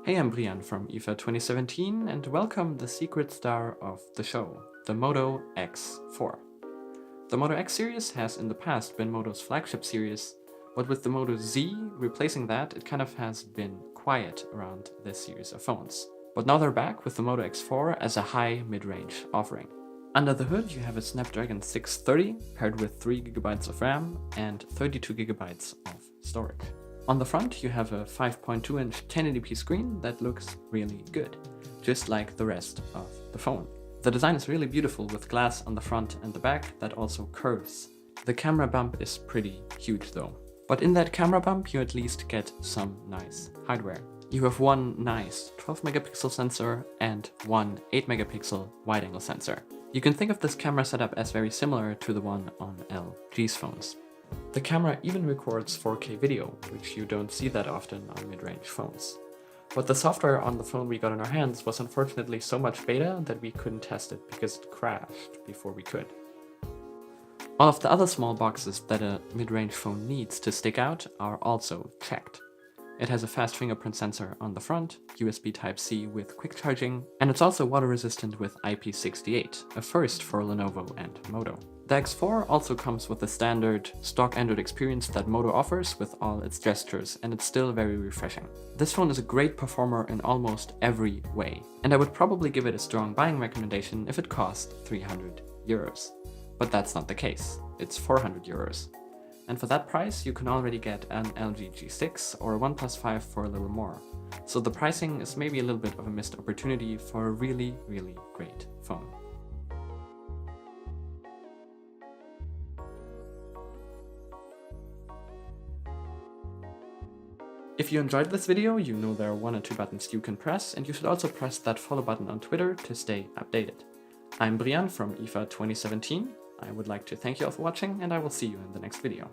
Hey, I'm Brian from IFA 2017 and welcome the secret star of the show, the Moto X4. The Moto X series has in the past been Moto's flagship series, but with the Moto Z replacing that, it kind of has been quiet around this series of phones. But now they're back with the Moto X4 as a high mid-range offering. Under the hood you have a Snapdragon 630 paired with 3GB of RAM and 32GB of storage. On the front you have a 5.2-inch 1080p screen that looks really good, just like the rest of the phone. The design is really beautiful with glass on the front and the back that also curves. The camera bump is pretty huge though. But in that camera bump you at least get some nice hardware. You have one nice 12-megapixel sensor and one 8-megapixel wide-angle sensor. You can think of this camera setup as very similar to the one on LG's phones. The camera even records 4K video, which you don't see that often on mid-range phones. But the software on the phone we got in our hands was unfortunately so much beta that we couldn't test it because it crashed before we could. All of the other small boxes that a mid-range phone needs to stick out are also checked. It has a fast fingerprint sensor on the front, USB Type-C with quick charging, and it's also water resistant with IP68, a first for Lenovo and Moto. The X4 also comes with the standard stock Android experience that Moto offers with all its gestures, and it's still very refreshing. This phone is a great performer in almost every way, and I would probably give it a strong buying recommendation if it cost 300 euros. But that's not the case, it's 400 euros. And for that price, you can already get an LG G6 or a OnePlus 5 for a little more. So the pricing is maybe a little bit of a missed opportunity for a really, really great phone. If you enjoyed this video, you know there are 1 or 2 buttons you can press, and you should also press that follow button on Twitter to stay updated. I'm Brian from IFA 2017. I would like to thank you all for watching, and I will see you in the next video.